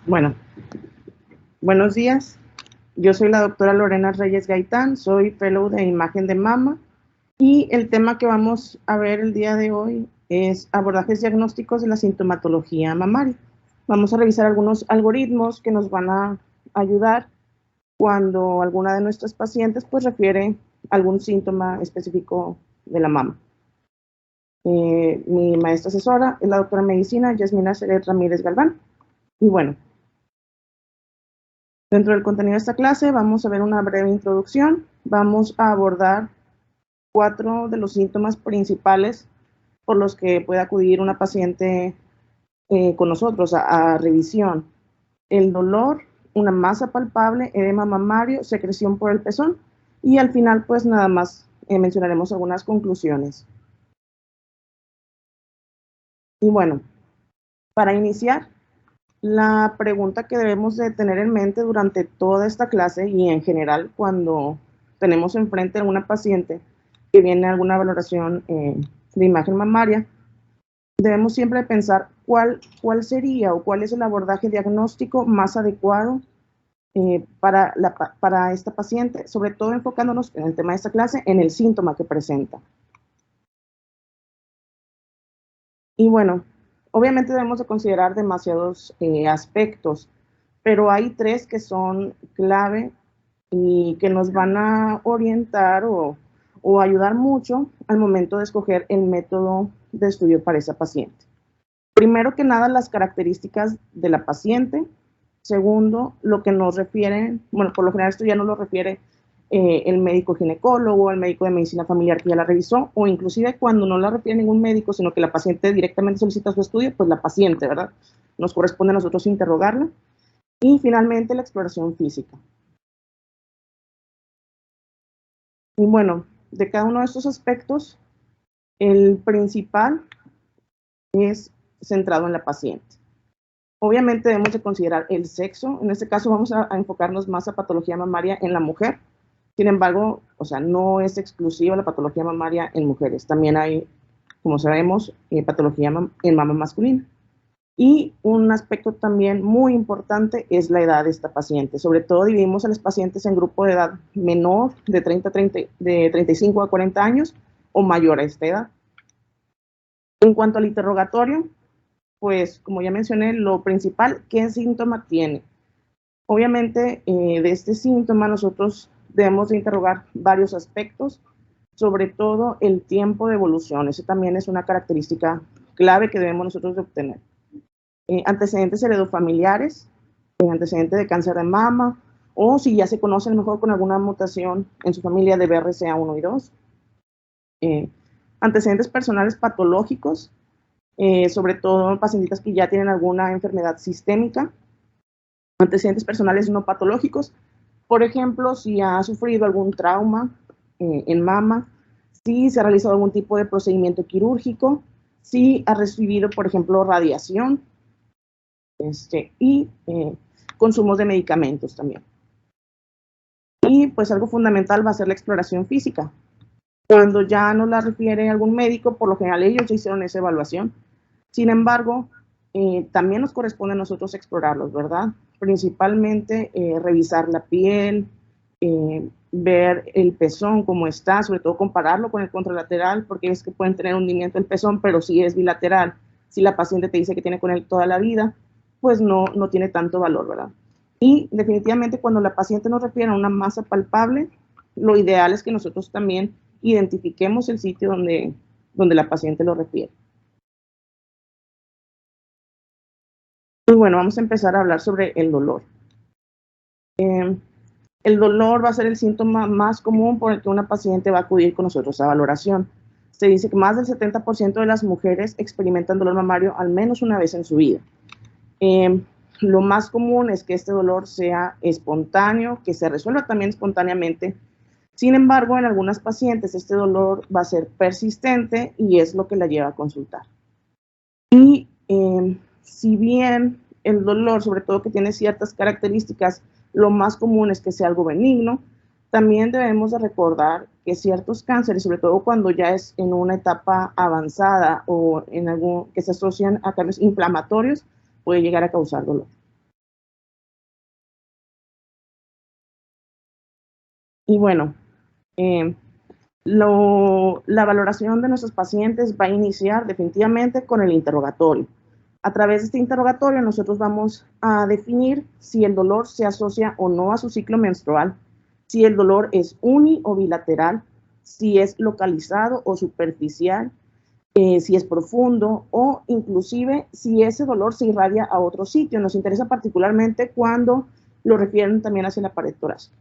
Bueno, buenos días. Yo soy la doctora Lorena Reyes Gaitán, soy fellow de imagen de mama y el tema que vamos a ver el día de hoy es abordajes diagnósticos de la sintomatología mamaria. Vamos a revisar algunos algoritmos que nos van a ayudar cuando alguna de nuestras pacientes pues refiere algún síntoma específico de la mama. Mi maestra asesora es la doctora en medicina Yasmina Seret Ramírez Galván. Y bueno, dentro del contenido de esta clase vamos a ver una breve introducción, vamos a abordar 4 de los síntomas principales por los que puede acudir una paciente con nosotros a revisión. El dolor, una masa palpable, edema mamario, secreción por el pezón y al final pues nada más mencionaremos algunas conclusiones. Y bueno, para iniciar, la pregunta que debemos de tener en mente durante toda esta clase y en general cuando tenemos enfrente a una paciente que viene a alguna valoración de imagen mamaria, debemos siempre pensar cuál sería o cuál es el abordaje diagnóstico más adecuado para esta paciente, sobre todo enfocándonos en el tema de esta clase, en el síntoma que presenta. Y bueno, obviamente debemos de considerar demasiados aspectos, pero hay 3 que son clave y que nos van a orientar o ayudar mucho al momento de escoger el método de estudio para esa paciente. Primero que nada, las características de la paciente. Segundo, lo que nos refieren, bueno, por lo general esto ya nos lo refiere el médico ginecólogo, el médico de medicina familiar que ya la revisó, o inclusive cuando no la refiere ningún médico, sino que la paciente directamente solicita su estudio, pues la paciente, ¿verdad? Nos corresponde a nosotros interrogarla. Y finalmente, la exploración física. Y bueno, de cada uno de estos aspectos, el principal es centrado en la paciente. Obviamente debemos de considerar el sexo. En este caso vamos a enfocarnos más a patología mamaria en la mujer. Sin embargo, o sea, no es exclusiva la patología mamaria en mujeres. También hay, como sabemos, patología en mama masculina. Y un aspecto también muy importante es la edad de esta paciente. Sobre todo dividimos a las pacientes en grupo de edad menor, de 35 a 40 años, o mayor a esta edad. En cuanto al interrogatorio, pues como ya mencioné, lo principal, ¿qué síntoma tiene? Obviamente, de este síntoma nosotros debemos de interrogar varios aspectos, sobre todo el tiempo de evolución. Eso también es una característica clave que debemos nosotros de obtener. Antecedentes heredofamiliares, antecedentes de cáncer de mama, o si ya se conocen mejor con alguna mutación en su familia de BRCA1 y 2. Antecedentes personales patológicos, sobre todo pacientitas que ya tienen alguna enfermedad sistémica. Antecedentes personales no patológicos, por ejemplo, si ha sufrido algún trauma en mama, si se ha realizado algún tipo de procedimiento quirúrgico, si ha recibido, por ejemplo, radiación, y consumos de medicamentos también. Y pues algo fundamental va a ser la exploración física. Cuando ya nos la refiere algún médico, por lo general ellos ya hicieron esa evaluación. Sin embargo, también nos corresponde a nosotros explorarlos, ¿verdad? Principalmente revisar la piel, ver el pezón cómo está, sobre todo compararlo con el contralateral, porque es que pueden tener hundimiento del pezón, pero si es bilateral, si la paciente te dice que tiene con él toda la vida, pues no tiene tanto valor, ¿verdad? Y definitivamente cuando la paciente nos refiere a una masa palpable, lo ideal es que nosotros también identifiquemos el sitio donde la paciente lo refiere. Y bueno, vamos a empezar a hablar sobre el dolor. El dolor va a ser el síntoma más común por el que una paciente va a acudir con nosotros a valoración. Se dice que más del 70% de las mujeres experimentan dolor mamario al menos una vez en su vida. Lo más común es que este dolor sea espontáneo, que se resuelva también espontáneamente. Sin embargo, en algunas pacientes este dolor va a ser persistente y es lo que la lleva a consultar. Y si bien el dolor, sobre todo que tiene ciertas características, lo más común es que sea algo benigno, también debemos de recordar que ciertos cánceres, sobre todo cuando ya es en una etapa avanzada o en algún que se asocian a cambios inflamatorios, puede llegar a causar dolor. Y bueno, la valoración de nuestros pacientes va a iniciar definitivamente con el interrogatorio. A través de este interrogatorio nosotros vamos a definir si el dolor se asocia o no a su ciclo menstrual, si el dolor es uni o bilateral, si es localizado o superficial, si es profundo o inclusive si ese dolor se irradia a otro sitio. Nos interesa particularmente cuando lo refieren también hacia la pared torácica.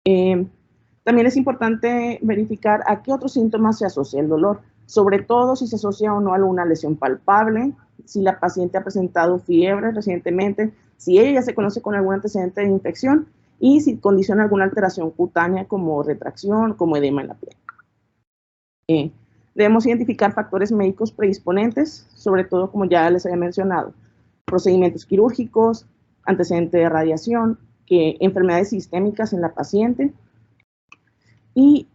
También es importante verificar a qué otros síntomas se asocia el dolor, sobre todo si se asocia o no a alguna lesión palpable, si la paciente ha presentado fiebre recientemente, si ella ya se conoce con algún antecedente de infección y si condiciona alguna alteración cutánea como retracción, como edema en la piel. Debemos identificar factores médicos predisponentes, sobre todo, como ya les había mencionado, procedimientos quirúrgicos, antecedente de radiación, enfermedades sistémicas en la paciente. Y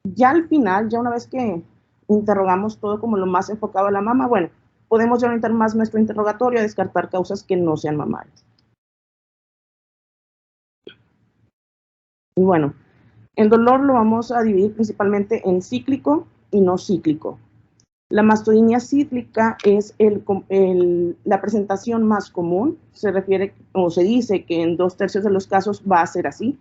ya al final, ya una vez que interrogamos todo como lo más enfocado a la mama, bueno, podemos ya orientar más nuestro interrogatorio a descartar causas que no sean mamarias. Y bueno, el dolor lo vamos a dividir principalmente en cíclico y no cíclico. La mastodinia cíclica es la presentación más común, se refiere o se dice que en 2/3 de los casos va a ser así.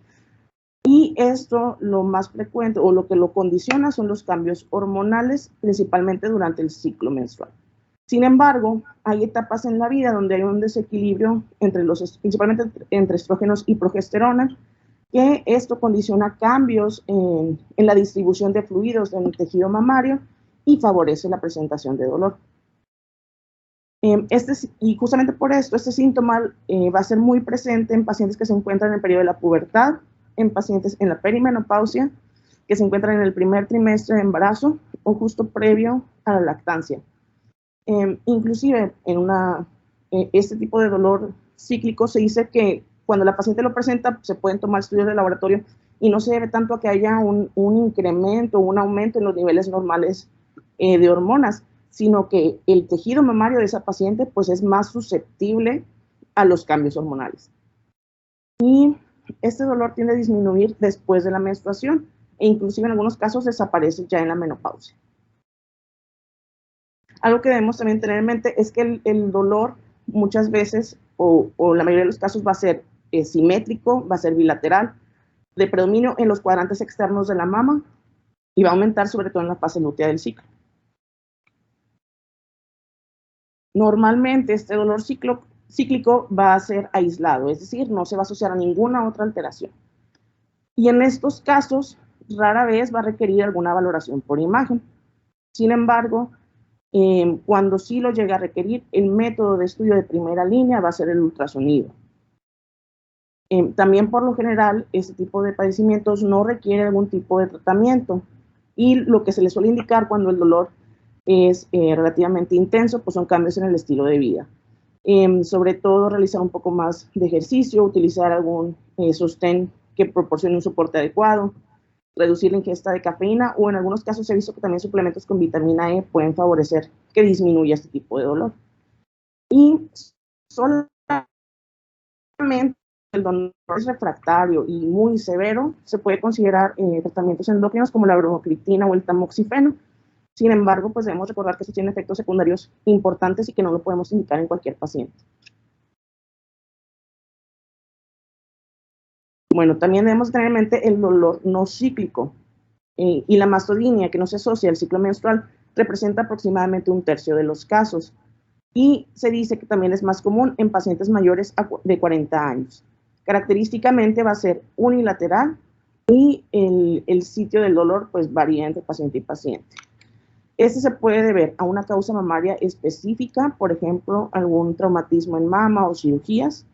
Y esto, lo más frecuente o lo que lo condiciona son los cambios hormonales, principalmente durante el ciclo menstrual. Sin embargo, hay etapas en la vida donde hay un desequilibrio principalmente entre estrógenos y progesterona, que esto condiciona cambios en la distribución de fluidos en el tejido mamario y favorece la presentación de dolor. Y justamente por esto, este síntoma va a ser muy presente en pacientes que se encuentran en el periodo de la pubertad, en pacientes en la perimenopausia, que se encuentran en el primer trimestre de embarazo o justo previo a la lactancia. Inclusive, este tipo de dolor cíclico se dice que cuando la paciente lo presenta, se pueden tomar estudios de laboratorio y no se debe tanto a que haya un incremento, un aumento en los niveles normales de hormonas, sino que el tejido mamario de esa paciente pues es más susceptible a los cambios hormonales. Y este dolor tiende a disminuir después de la menstruación e inclusive en algunos casos desaparece ya en la menopausia. Algo que debemos también tener en mente es que el dolor muchas veces o la mayoría de los casos va a ser simétrico, va a ser bilateral, de predominio en los cuadrantes externos de la mama y va a aumentar sobre todo en la fase lútea del ciclo. Normalmente este dolor cíclico va a ser aislado, es decir, no se va a asociar a ninguna otra alteración. Y en estos casos, rara vez va a requerir alguna valoración por imagen. Sin embargo, cuando sí lo llega a requerir, el método de estudio de primera línea va a ser el ultrasonido. También por lo general, este tipo de padecimientos no requiere algún tipo de tratamiento y lo que se le suele indicar cuando el dolor es relativamente intenso, pues son cambios en el estilo de vida. Sobre todo realizar un poco más de ejercicio, utilizar algún sostén que proporcione un soporte adecuado, reducir la ingesta de cafeína o en algunos casos se ha visto que también suplementos con vitamina E pueden favorecer que disminuya este tipo de dolor. Y solamente el dolor es refractario y muy severo, se puede considerar tratamientos endócrinos como la bromocriptina o el tamoxifeno. Sin embargo, pues debemos recordar que eso tiene efectos secundarios importantes y que no lo podemos indicar en cualquier paciente. Bueno, también debemos tener en mente el dolor no cíclico y la mastodinia, que no se asocia al ciclo menstrual, representa aproximadamente 1/3 de los casos y se dice que también es más común en pacientes mayores de 40 años. Característicamente va a ser unilateral y el sitio del dolor pues varía entre paciente y paciente. Este se puede deber a una causa mamaria específica, por ejemplo, algún traumatismo en mama o cirugías.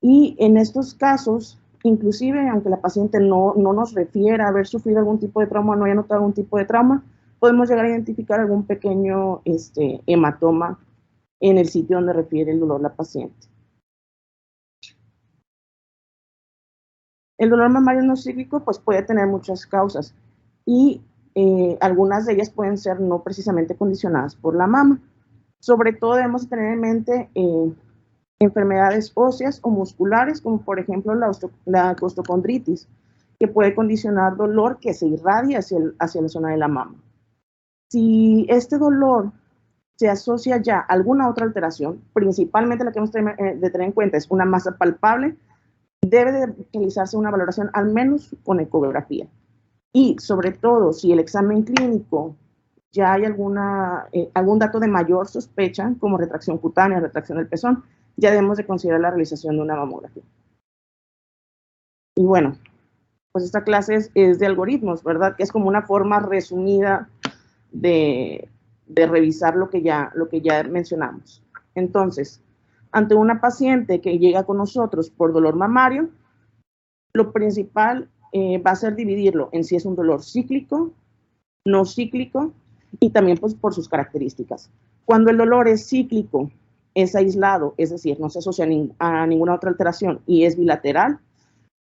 Y en estos casos, inclusive aunque la paciente no nos refiera a haber sufrido algún tipo de trauma, no haya notado algún tipo de trauma, podemos llegar a identificar algún pequeño hematoma en el sitio donde refiere el dolor la paciente. El dolor mamario no cíclico pues puede tener muchas causas y algunas de ellas pueden ser no precisamente condicionadas por la mama. Sobre todo debemos tener en mente en enfermedades óseas o musculares, como por ejemplo la costochondritis, que puede condicionar dolor que se irradia hacia la zona de la mama. Si este dolor se asocia ya a alguna otra alteración, principalmente la que hemos de tener en cuenta es una masa palpable, debe de realizarse una valoración al menos con ecografía. Y sobre todo, si el examen clínico ya hay algún dato de mayor sospecha, como retracción cutánea, retracción del pezón, ya debemos de considerar la realización de una mamografía. Y bueno, pues esta clase es de algoritmos, ¿verdad? Que es como una forma resumida de revisar lo que ya mencionamos. Entonces, ante una paciente que llega con nosotros por dolor mamario, lo principal va a ser dividirlo en si es un dolor cíclico, no cíclico, y también pues, por sus características. Cuando el dolor es cíclico, es aislado, es decir, no se asocia a ninguna otra alteración y es bilateral,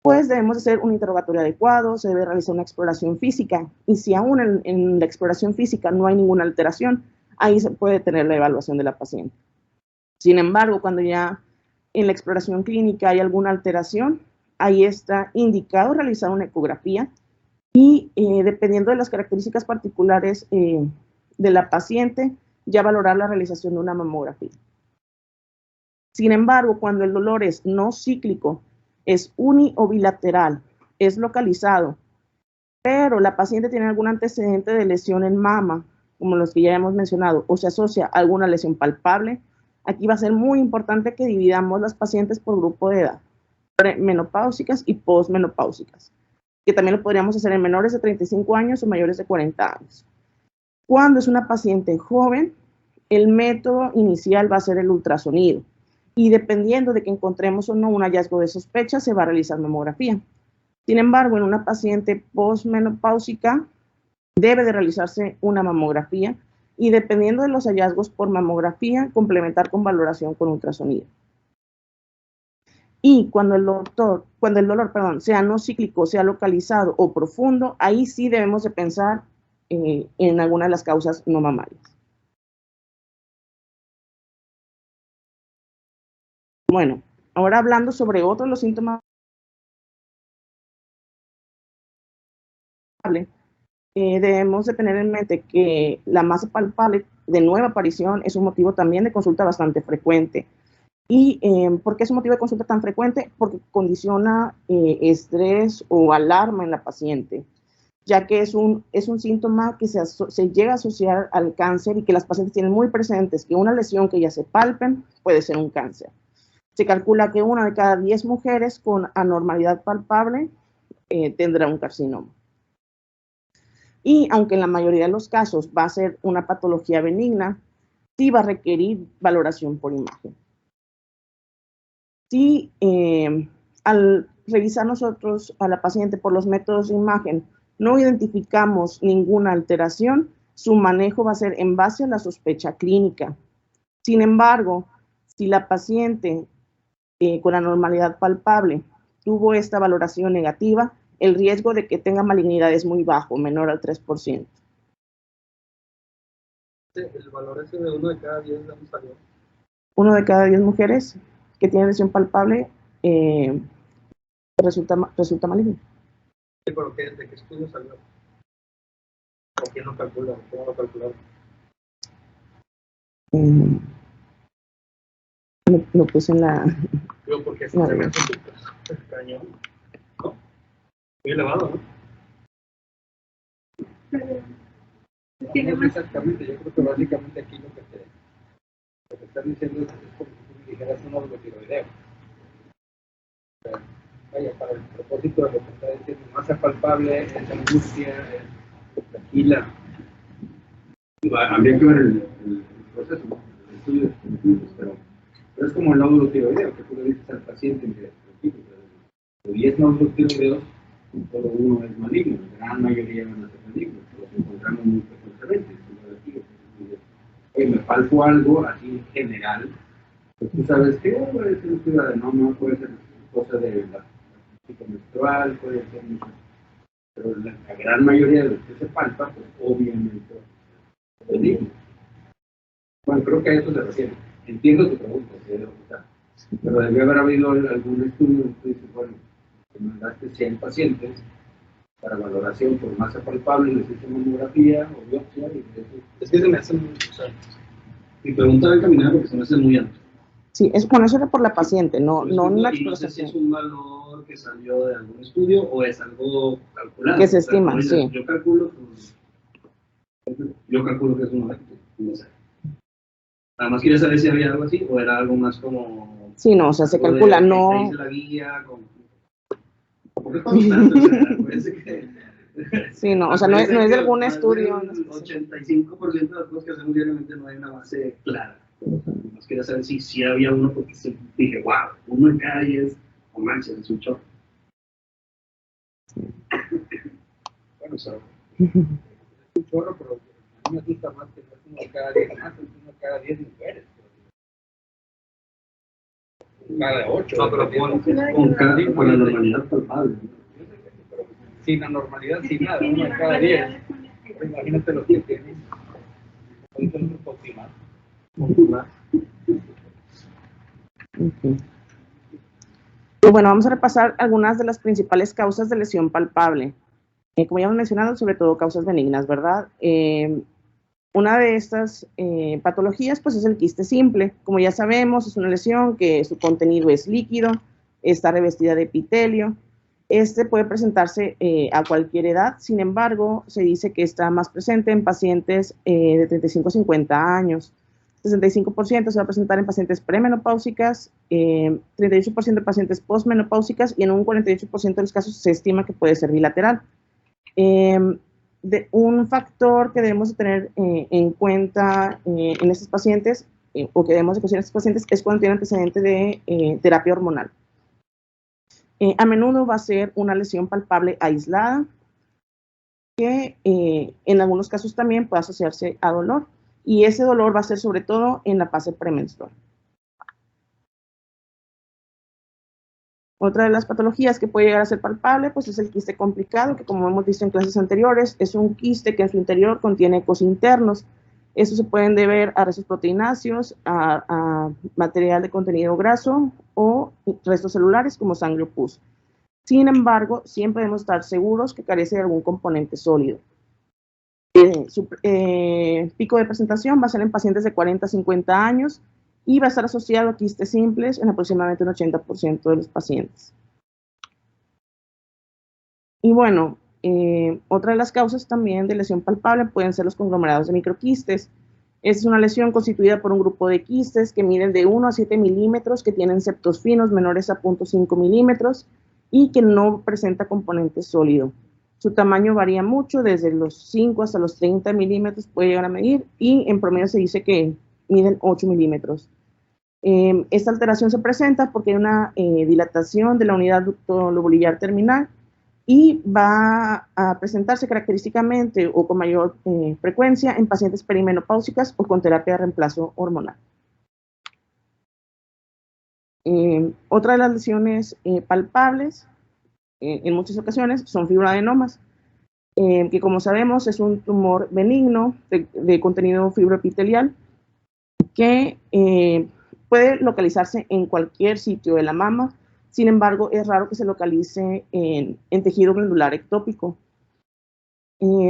pues debemos hacer un interrogatorio adecuado, se debe realizar una exploración física, y si aún en la exploración física no hay ninguna alteración, ahí se puede tener la evaluación de la paciente. Sin embargo, cuando ya en la exploración clínica hay alguna alteración, ahí está indicado realizar una ecografía y dependiendo de las características particulares de la paciente, ya valorar la realización de una mamografía. Sin embargo, cuando el dolor es no cíclico, es uni o bilateral, es localizado, pero la paciente tiene algún antecedente de lesión en mama, como los que ya hemos mencionado, o se asocia a alguna lesión palpable, aquí va a ser muy importante que dividamos las pacientes por grupo de edad, premenopáusicas y posmenopáusicas, que también lo podríamos hacer en menores de 35 años o mayores de 40 años. Cuando es una paciente joven, el método inicial va a ser el ultrasonido, y dependiendo de que encontremos o no un hallazgo de sospecha, se va a realizar mamografía. Sin embargo, en una paciente posmenopáusica debe de realizarse una mamografía y dependiendo de los hallazgos por mamografía, complementar con valoración con ultrasonido. Y cuando el dolor sea no cíclico, sea localizado o profundo, ahí sí debemos de pensar en alguna de las causas no mamarias. Bueno, ahora hablando sobre otros de los síntomas, debemos de tener en mente que la masa palpable de nueva aparición es un motivo también de consulta bastante frecuente. ¿Y por qué es un motivo de consulta tan frecuente? Porque condiciona estrés o alarma en la paciente, ya que es un síntoma que se llega a asociar al cáncer y que las pacientes tienen muy presentes que una lesión que ya se palpen puede ser un cáncer. Se calcula que 1 de cada 10 mujeres con anormalidad palpable tendrá un carcinoma. Y aunque en la mayoría de los casos va a ser una patología benigna, sí va a requerir valoración por imagen. Si al revisar nosotros a la paciente por los métodos de imagen no identificamos ninguna alteración, su manejo va a ser en base a la sospecha clínica. Sin embargo, si la paciente con anormalidad palpable tuvo esta valoración negativa, el riesgo de que tenga malignidad es muy bajo, menor al 3%. El valor ese de 1 de cada 10 no salió. 1 de cada 10 mujeres que tienen lesión palpable resulta maligno. Sí, pero ¿de qué estudio salió? ¿O quién lo calcula? ¿Cómo lo calcularon? Lo puse en la... Digo, porque se me hace súper cañón, ¿no? Muy elevado, ¿no? No, exactamente, yo creo que básicamente aquí lo que te están diciendo es como si tú me dijeras un nódulo tiroideo. Vaya, para el propósito de lo que está diciendo, masa palpable, es angustia, es tranquila. Habría que ver el proceso, el estudio, pero es como el nódulo tiroideo, que tú le dices al paciente que de 10 nódulos tiroideos, solo uno es maligno, la gran mayoría van a ser malignos, los encontramos muy frecuentemente. Oye, me palpo algo así en general, pues tú sabes que puede ser un adenoma, puede ser cosa de la ciclo menstrual, puede ser muchas, pero la gran mayoría de los que se palpa, pues obviamente es maligno. Bueno, creo que a eso se refiere. Entiendo tu pregunta, ¿sí? Pero debe haber habido algún estudio donde tú dices, bueno, que mandaste 100 pacientes para valoración por masa palpable, les hice mamografía o biopsia, y es que se me hace muy, o sea, mi pregunta va encaminada porque se me hace muy alto. Sí, bueno, eso era por la paciente, no una y no sé si exploración. es un valor que salió de algún estudio o es algo calculado. Que se estima, dices, sí. Yo calculo que es un alto, no sé. Nada más quería saber si había algo así o era algo más como... Sí, no, o sea, se calcula, no... Se hice la guía con... ¿Por qué estamos tanto? O sea, parece que... Sí, no, o sea, no es de algún estudio. El 85% de las cosas que hacemos diariamente no hay una base clara. Más quería saber si había uno, porque dije, wow, 1 en cada 10, o manches, es un chorro. Bueno, es un chorro, pero a mí me gusta más que no es 1 en cada 10 más, es 1 en cada 10 mujeres. Cada 8. No, pero con la normalidad palpable. Sin la normalidad, sin nada, 1 en cada 10. Imagínate los que tienen. Un poco más. Okay. Y bueno, vamos a repasar algunas de las principales causas de lesión palpable. Como ya hemos mencionado, sobre todo causas benignas, ¿verdad? Una de estas patologías, pues, es el quiste simple. Como ya sabemos, es una lesión que su contenido es líquido, está revestida de epitelio. Este puede presentarse a cualquier edad, sin embargo, se dice que está más presente en pacientes de 35 a 50 años. 65% se va a presentar en pacientes premenopáusicas, 38% de pacientes postmenopáusicas y en un 48% de los casos se estima que puede ser bilateral. Un factor que debemos de tener en cuenta en estos pacientes, o que debemos de considerar en estos pacientes, es cuando tienen antecedente de terapia hormonal. A menudo va a ser una lesión palpable aislada, que en algunos casos también puede asociarse a dolor, y ese dolor va a ser sobre todo en la fase premenstrual. Otra de las patologías que puede llegar a ser palpable, pues, es el quiste complicado, que como hemos visto en clases anteriores, es un quiste que en su interior contiene ecos internos. Estos se pueden deber a restos proteináceos, a material de contenido graso o restos celulares como sangre o pus. Sin embargo, siempre debemos estar seguros que carece de algún componente sólido. Su pico de presentación va a ser en pacientes de 40 a 50 años y va a estar asociado a quistes simples en aproximadamente un 80% de los pacientes. Y bueno, otra de las causas también de lesión palpable pueden ser los conglomerados de microquistes. Es una lesión constituida por un grupo de quistes que miden de 1 a 7 milímetros, que tienen septos finos menores a 0.5 milímetros y que no presenta componente sólido. Su tamaño varía mucho, desde los 5 hasta los 30 milímetros puede llegar a medir, y en promedio se dice que miden 8 milímetros. Esta alteración se presenta porque hay una dilatación de la unidad ductolobulillar terminal y va a presentarse característicamente o con mayor frecuencia en pacientes perimenopáusicas o con terapia de reemplazo hormonal. Otra de las lesiones palpables en muchas ocasiones son fibroadenomas, que como sabemos es un tumor benigno de contenido fibroepitelial que puede localizarse en cualquier sitio de la mama. Sin embargo, es raro que se localice en tejido glandular ectópico.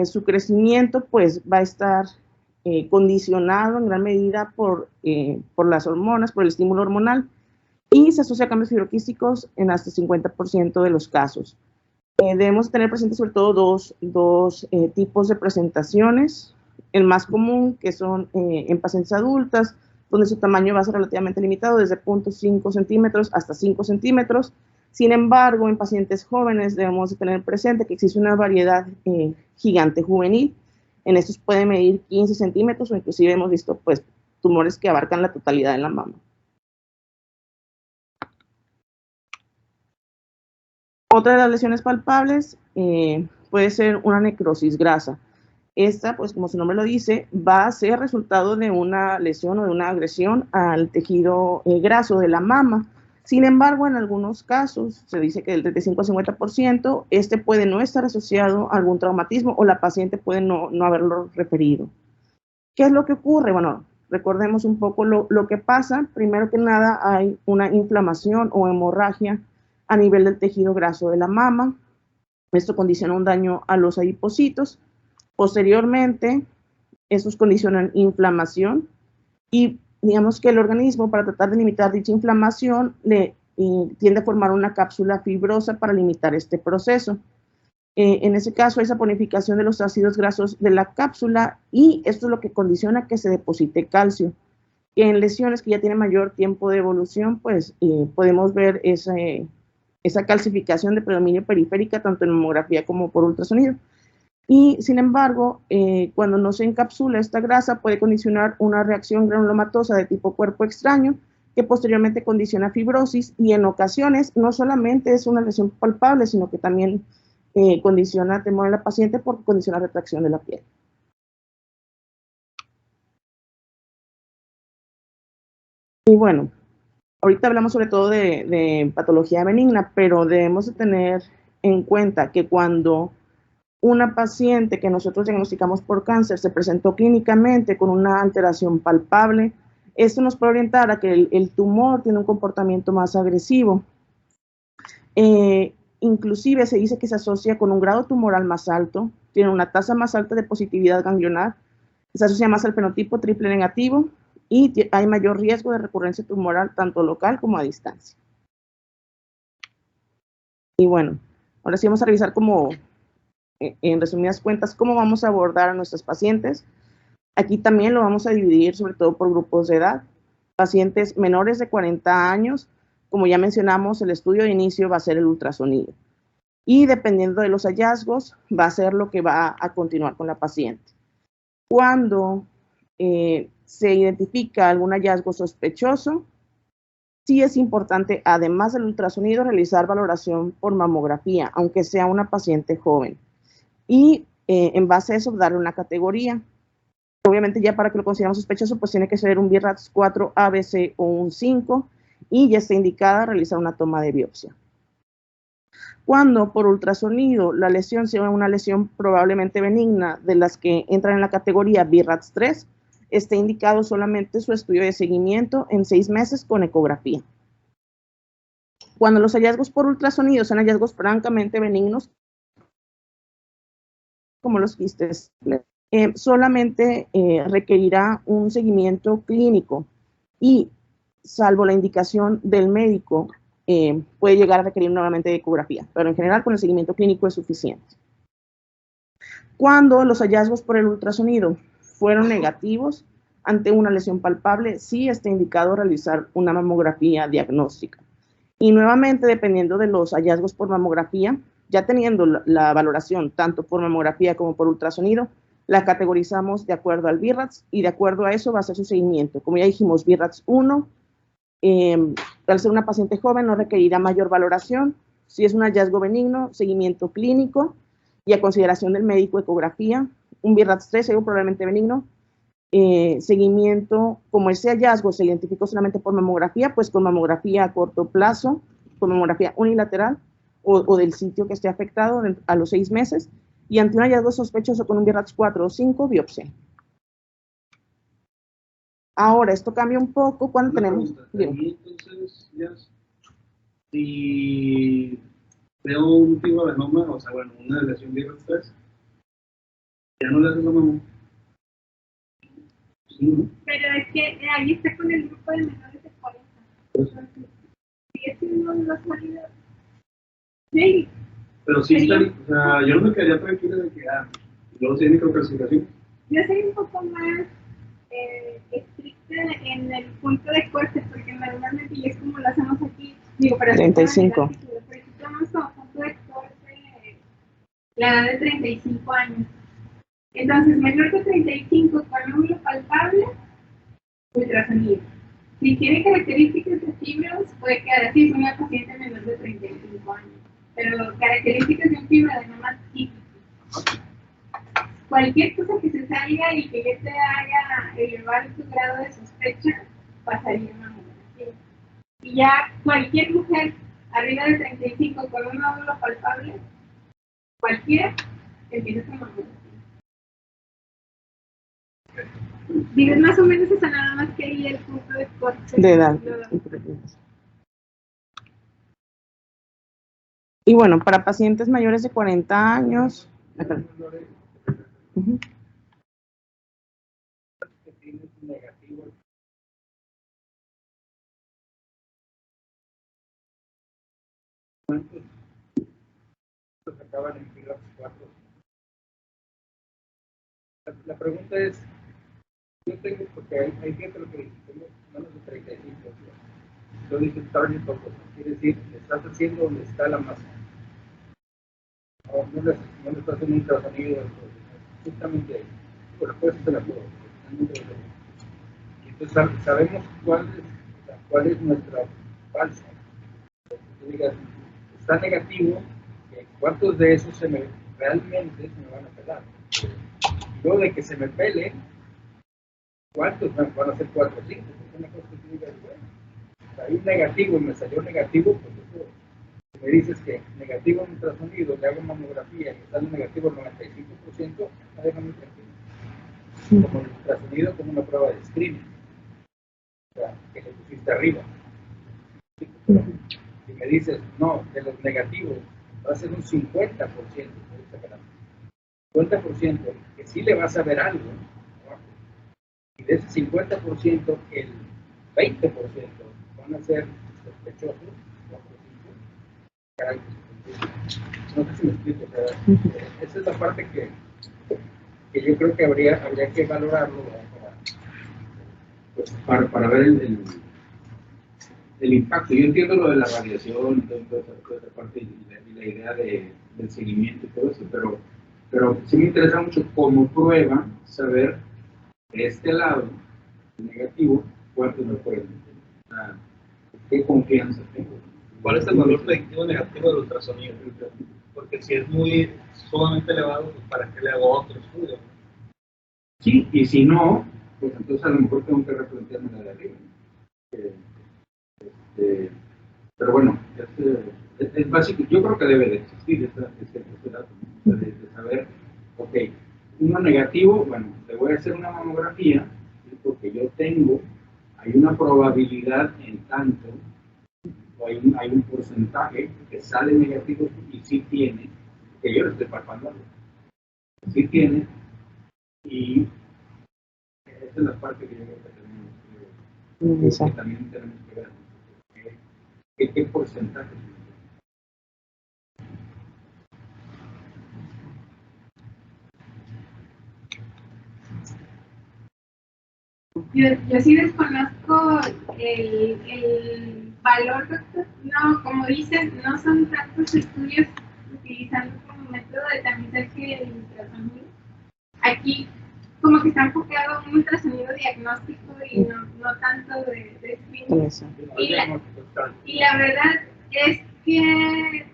Su crecimiento, pues, va a estar condicionado en gran medida por las hormonas, por el estímulo hormonal, y se asocia a cambios fibroquísticos en hasta 50% de los casos. Debemos tener presentes sobre todo dos tipos de presentaciones. El más común, que son en pacientes adultas, donde su tamaño va a ser relativamente limitado, desde 0.5 centímetros hasta 5 centímetros. Sin embargo, en pacientes jóvenes debemos de tener presente que existe una variedad gigante juvenil. En estos pueden medir 15 centímetros o inclusive hemos visto, pues, tumores que abarcan la totalidad de la mama. Otra de las lesiones palpables puede ser una necrosis grasa. Esta, pues, como su nombre lo dice, va a ser resultado de una lesión o de una agresión al tejido graso de la mama. Sin embargo, en algunos casos, se dice que del 35 al 50%, este puede no estar asociado a algún traumatismo o la paciente puede no haberlo referido. ¿Qué es lo que ocurre? Bueno, Recordemos un poco lo que pasa. Primero que nada, hay una inflamación o hemorragia a nivel del tejido graso de la mama. Esto condiciona un daño a los adipocitos. Posteriormente, estos condicionan inflamación y digamos que el organismo, para tratar de limitar dicha inflamación, tiende a formar una cápsula fibrosa para limitar este proceso. En ese caso, hay saponificación de los ácidos grasos de la cápsula y esto es lo que condiciona que se deposite calcio. Que en lesiones que ya tienen mayor tiempo de evolución, pues podemos ver esa calcificación de predominio periférica, tanto en mamografía como por ultrasonido. Y sin embargo, cuando no se encapsula esta grasa, puede condicionar una reacción granulomatosa de tipo cuerpo extraño, que posteriormente condiciona fibrosis y en ocasiones no solamente es una lesión palpable, sino que también condiciona temor en la paciente porque condiciona retracción de la piel. Y bueno, ahorita hablamos sobre todo de patología benigna, pero debemos de tener en cuenta que cuando una paciente que nosotros diagnosticamos por cáncer se presentó clínicamente con una alteración palpable, esto nos puede orientar a que el tumor tiene un comportamiento más agresivo. Inclusive se dice que se asocia con un grado tumoral más alto, tiene una tasa más alta de positividad ganglionar, se asocia más al fenotipo triple negativo y hay mayor riesgo de recurrencia tumoral tanto local como a distancia. Y bueno, ahora sí vamos a revisar como, en resumidas cuentas, cómo vamos a abordar a nuestros pacientes. Aquí también lo vamos a dividir sobre todo por grupos de edad. Pacientes menores de 40 años, como ya mencionamos, el estudio de inicio va a ser el ultrasonido. Y dependiendo de los hallazgos, va a ser lo que va a continuar con la paciente. Cuando se identifica algún hallazgo sospechoso, sí es importante, además del ultrasonido, realizar valoración por mamografía, aunque sea una paciente joven. Y en base a eso, darle una categoría. Obviamente ya para que lo consideremos sospechoso, pues tiene que ser un BIRATS 4 ABC o un 5 y ya está indicada realizar una toma de biopsia. Cuando por ultrasonido la lesión sea una lesión probablemente benigna de las que entran en la categoría BIRATS 3, está indicado solamente su estudio de seguimiento en 6 meses con ecografía. Cuando los hallazgos por ultrasonido son hallazgos francamente benignos, como los quistes, solamente requerirá un seguimiento clínico y, salvo la indicación del médico, puede llegar a requerir nuevamente ecografía, pero en general con el seguimiento clínico es suficiente. Cuando los hallazgos por el ultrasonido fueron negativos ante una lesión palpable, sí está indicado realizar una mamografía diagnóstica. Y nuevamente, dependiendo de los hallazgos por mamografía, ya teniendo la valoración tanto por mamografía como por ultrasonido, la categorizamos de acuerdo al BIRATS y de acuerdo a eso va a ser su seguimiento. Como ya dijimos, BIRATS 1, al ser una paciente joven no requerirá mayor valoración. Si es un hallazgo benigno, seguimiento clínico y a consideración del médico ecografía. Un BIRATS 3, algo probablemente benigno, seguimiento, como ese hallazgo se identificó solamente por mamografía, pues con mamografía a corto plazo, con mamografía unilateral o del sitio que esté afectado a los 6 meses, y ante un hallazgo sospechoso con un BIRATS 4 o 5, biopsia. Ahora, esto cambia un poco cuando tenemos... Entonces, ya, si veo un fibroma, o sea, bueno, una lesión BIRATS 3, ya no le haces la mamá. Sí, ¿no? Pero es que ahí está con el grupo de menores de 40. Entonces, sigue siendo una salida. Sí. Pero sí está, o sea, yo no me quedaría tranquila de que, luego tiene microcalcificación. Yo soy un poco más estricta en el punto de corte, porque normalmente, y es como lo hacemos aquí, digo, para 35. Por eso tomamos como punto de corte la edad de 35 años. Entonces, menor de 35 con número palpable, ultrasonido. Si tiene características de fibras, puede quedar así, es una paciente menor de 35 años. Pero características de un fibra de mama típico. Cualquier cosa que se salga y que ya te haga elevar tu grado de sospecha, pasaría una mamografía. Y ya cualquier mujer arriba de 35 con un nódulo palpable, cualquiera, empieza con mamografía. Digo, es más o menos eso, nada más que ahí el punto de corte. de edad. Y bueno, para pacientes mayores de 40 años, ujú. Que tienes negativo. ¿Cuántos acaban en pilotos 4? La pregunta es, yo tengo, porque hay gente que dice, tengo menos de 35 días. Yo dije target focus, quiere decir, estás haciendo donde está la masa. No le estás haciendo un ultrasonido, justamente ahí. Bueno, puedes hacer la prueba. Entonces sabemos cuál es nuestra falsa. Tú digas, está negativo, ¿cuántos de esos realmente se me van a pelar? Y luego de que se me pele, ¿cuántos van a ser 4 o 5? Porque una cosa que tú digas, bueno, hay un negativo y me salió negativo, pues eso, si me dices que negativo en ultrasonido, le hago mamografía y me sale negativo el 95%, me deja muy tranquilo. Como el ultrasonido como una prueba de screening. O sea, que le pusiste arriba. Si me dices, no, de los negativos va a ser un 50%, 50% que sí le vas a ver algo, ¿no? Y de ese 50%, el 20% van a ser sospechosos, 4 o 5. No sé si me explico, o sea, esa es la parte que yo creo que habría que valorarlo, para ver el impacto. Yo entiendo lo de la radiación, toda esa parte y la idea del seguimiento y todo eso, pero sí me interesa mucho como prueba saber de este lado negativo cuánto me pueden meter. ¿Qué confianza tengo? ¿Cuál es el valor predictivo negativo del ultrasonido? Porque si es muy sumamente elevado, pues ¿para qué le hago otro estudio? Sí, y si no, pues entonces a lo mejor tengo que replantearme la de arriba. Pero bueno, es básico. Yo creo que debe de existir este dato, ¿no? De saber, ok, uno negativo, bueno, le voy a hacer una mamografía, ¿sí? Porque yo tengo, hay una probabilidad en tanto, o hay un porcentaje que sale negativo y sí tiene, que yo le estoy palpando, sí tiene, y esa es la parte que yo creo que tenemos que también tenemos que ver. ¿Qué porcentaje? Yo sí desconozco el valor, doctor. No, como dicen, no son tantos estudios utilizando como método de tamizaje el ultrasonido. Aquí como que está enfocado a un ultrasonido diagnóstico y no tanto de screening. Y la verdad es que,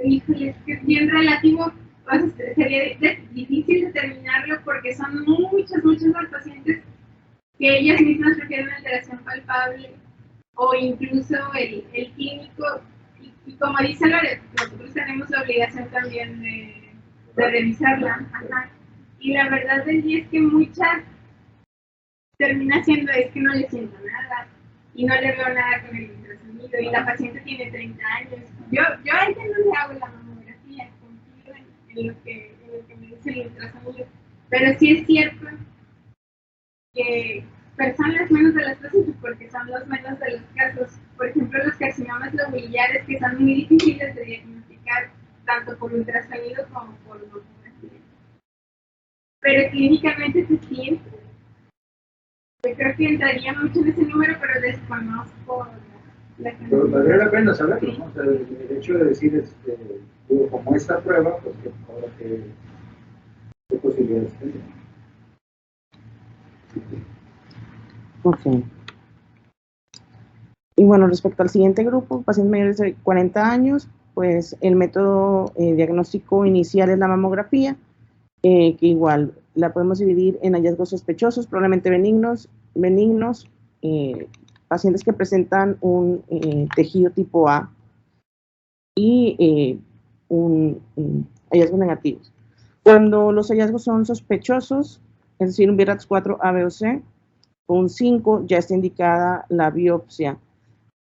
híjole, es que es bien relativo. O sea, sería difícil determinarlo porque son muchos los pacientes que ellas mismas refieren alteración palpable o incluso el clínico. Y como dice Lore, nosotros tenemos la obligación también de revisarla. Ajá. Y la verdad del día es que muchas termina siendo es que no le siento nada y no le veo nada con el ultrasonido y la paciente tiene 30 años. Yo a ella no le hago la mamografía, confío en lo que me dice el ultrasonido. Pero sí es cierto que personas menos de las pacientes, porque son los menos de los casos. Por ejemplo, los carcinomas lobulillares, que son muy difíciles de diagnosticar tanto por ultrasonido como por mamografía. Pero clínicamente se siente. Yo creo que entraría mucho en ese número, pero desconozco la cantidad. Pero valdría la pena saberlo, ¿no? O sea, el hecho de decir, como esta prueba, pues que ahora qué posibilidades tengo. Ok. Y bueno, respecto al siguiente grupo, pacientes mayores de 40 años, pues el método diagnóstico inicial es la mamografía, que igual la podemos dividir en hallazgos sospechosos, probablemente benignos, pacientes que presentan un tejido tipo A y hallazgos negativos. Cuando los hallazgos son sospechosos, es decir, un BRAF 4 A, B o C, o un 5, ya está indicada la biopsia.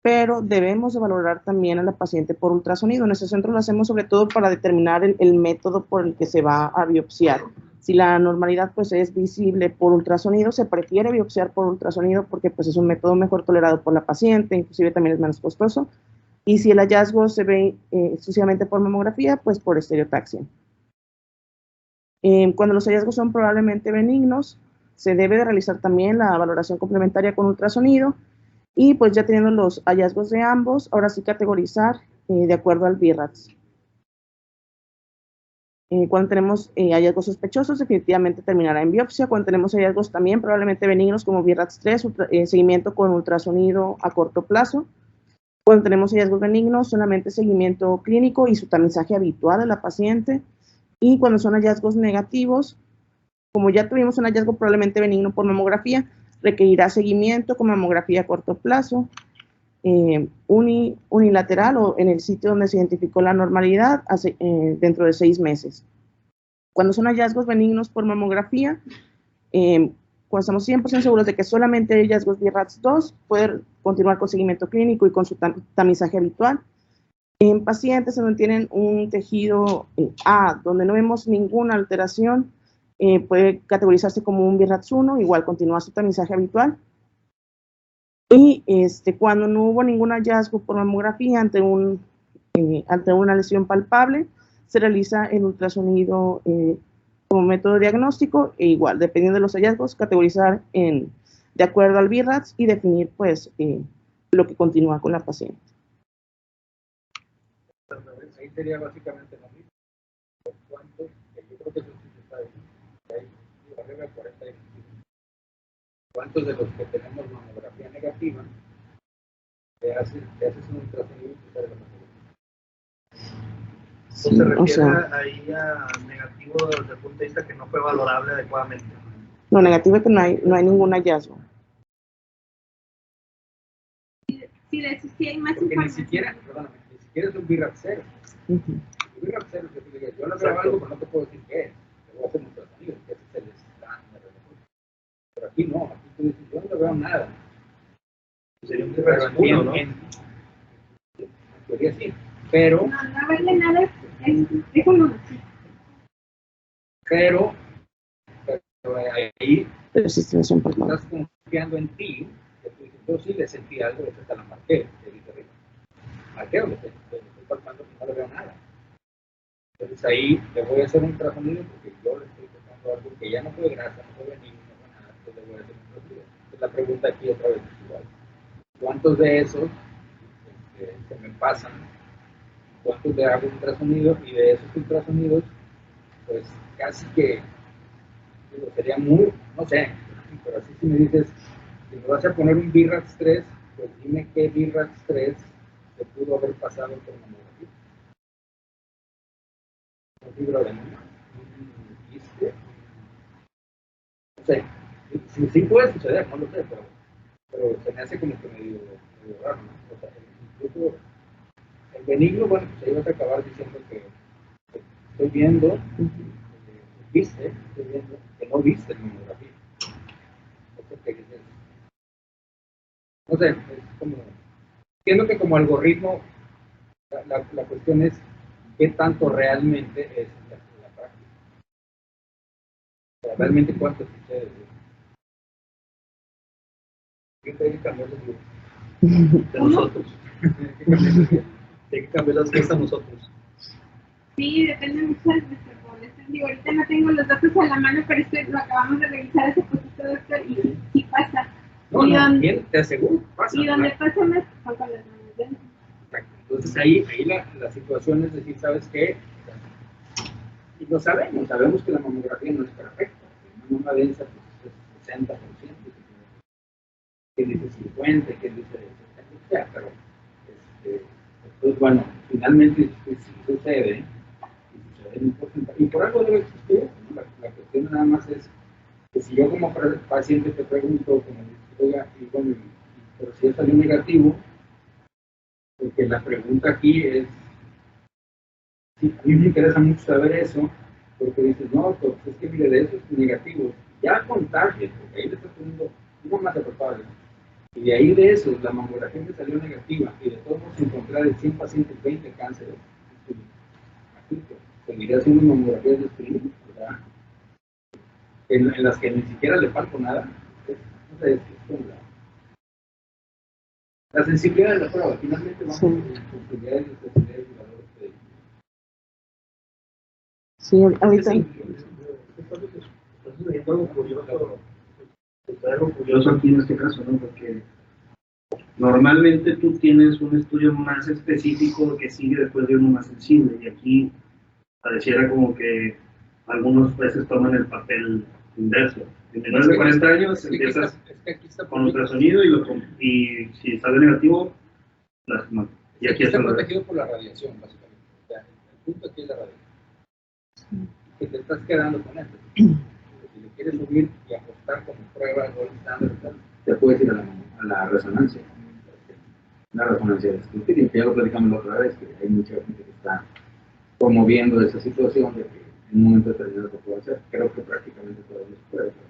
Pero debemos de valorar también a la paciente por ultrasonido. En este centro lo hacemos sobre todo para determinar el método por el que se va a biopsiar. Si la anormalidad pues es visible por ultrasonido, se prefiere biopsiar por ultrasonido porque pues es un método mejor tolerado por la paciente, inclusive también es menos costoso. Y si el hallazgo se ve exclusivamente por mamografía, pues por estereotaxia. Cuando los hallazgos son probablemente benignos, se debe de realizar también la valoración complementaria con ultrasonido y pues ya teniendo los hallazgos de ambos, ahora sí categorizar de acuerdo al BRAF. Cuando tenemos hallazgos sospechosos, definitivamente terminará en biopsia. Cuando tenemos hallazgos también probablemente benignos como BRAF 3, seguimiento con ultrasonido a corto plazo. Cuando tenemos hallazgos benignos, solamente seguimiento clínico y su tamizaje habitual de la paciente. Y cuando son hallazgos negativos, como ya tuvimos un hallazgo probablemente benigno por mamografía, requerirá seguimiento con mamografía a corto plazo, unilateral o en el sitio donde se identificó la normalidad dentro de 6 meses. Cuando son hallazgos benignos por mamografía, cuando estamos 100% seguros de que solamente hay hallazgos BRAF 2, poder continuar con seguimiento clínico y con su tamizaje habitual. En pacientes donde tienen un tejido A, donde no vemos ninguna alteración, puede categorizarse como un BRAF 1, igual continuar su tamizaje habitual. Y cuando no hubo ningún hallazgo por mamografía ante una lesión palpable, se realiza el ultrasonido como método diagnóstico e igual, dependiendo de los hallazgos, categorizar de acuerdo al BRAF y definir pues lo que continúa con la paciente. Ahí sería básicamente lo mismo. ¿Cuántos? Yo creo que eso sí se está ahí, arriba de 40 y ¿cuántos de los que tenemos mamografía negativa te haces un ultrasonido y te sale la mamografía? Sí, se refiere ahí a negativo desde el punto de vista que no fue valorable adecuadamente. No, negativo es que no hay ningún hallazgo. Sí, de eso sí hay más porque información. ni siquiera es un BRAF 0. Un BRAF 0 que tú digas, yo no veo algo, pero no te puedo decir qué es. Te voy a hacer un ultrasonido, que ese es el estándar. Pero aquí no, aquí tú dices, yo no veo nada. Sería un BRAF 1, ¿no? En teoría sí, pero... No verle nada, es uno. Pero ahí Persistencia por estás confiando en ti, que tú dices, yo sí le sentí algo, esa te la marqué, te dice arriba. Marqué o le estoy palpando que no le veo nada. Entonces ahí le voy a hacer un ultrasonido porque yo le estoy tocando algo que ya no fue grasa, no fue veneno, no fue nada, entonces le voy a hacer un ultrasonido. Entonces la pregunta aquí otra vez es igual. ¿Cuántos de esos se me pasan? ¿Cuántos le hago ultrasonido? Y de esos ultrasonidos, pues casi que sería muy, no sé, pero así si me dices, si me vas a poner un BRAF 3, pues dime qué BRAF 3 se pudo haber pasado por mamografía. ¿Un fibra de mama? ¿Un quiste? No sé, sí puede suceder, no lo sé, pero se me hace como que medio raro, ¿no? O sea, incluso el benigno, bueno, pues ahí vas a acabar diciendo que estoy viendo, estoy viendo que no viste en mamografía. No sé, es como, entiendo que como algoritmo, la cuestión es qué tanto realmente es la práctica. O sea, realmente cuánto sucede. ¿Qué tiene que cambiar los libros? De nosotros. Hay que cambiar las cosas a nosotros. Sí, depende mucho de nuestra población. Digo, ahorita no tengo los datos a la mano, pero esto lo acabamos de revisar hace poquito, doctor, y sí pasa. No, no, bien, te aseguro, pasa. Y donde pasa más son con las manos dentro. Entonces ahí la situación es decir, ¿sabes qué? Y lo sabemos que la mamografía no es perfecta. Una mama densa pues, es 60%. ¿Quién dice 50? ¿Quién dice 70? Pero, pues bueno, finalmente sí sucede. Y por algo debe existir. ¿No? La cuestión nada más es que si yo como paciente te pregunto, como oiga, y bueno, pero si ya salió negativo, porque la pregunta aquí es, sí, a mí me interesa mucho saber eso, porque dices, no, pues es que mire, de esos negativos, ya con target, porque ahí le está poniendo una masa palpable, y de ahí de eso, la mamografía que salió negativa, y de todos modos encontrar de 100 pacientes 20 cánceres, seguiría haciendo mamografías de screening, ¿verdad? En las que ni siquiera le falta nada. No sé, es como la sensibilidad de la prueba, finalmente vamos con sensibilidades y especialidades y valores de... Sí, ahorita. Algo curioso aquí en este caso, ¿no? Porque normalmente tú tienes un estudio más específico que sigue después de uno más sensible, y aquí pareciera como que algunos jueces toman el papel inverso. En menores de 40 años empiezas con ultrasonido y si sale negativo, plasma. Y aquí está protegido por la radiación, básicamente. O sea, el punto aquí es la radiación. Que te estás quedando con esto. Si le quieres subir y ajustar como prueba de gold standard, te puedes ir a la resonancia. La resonancia de escrutinio, que ya lo platicamos la otra vez, que hay mucha gente que está promoviendo esa situación de que en un momento determinado se puede hacer. Creo que prácticamente todavía se puede hacer.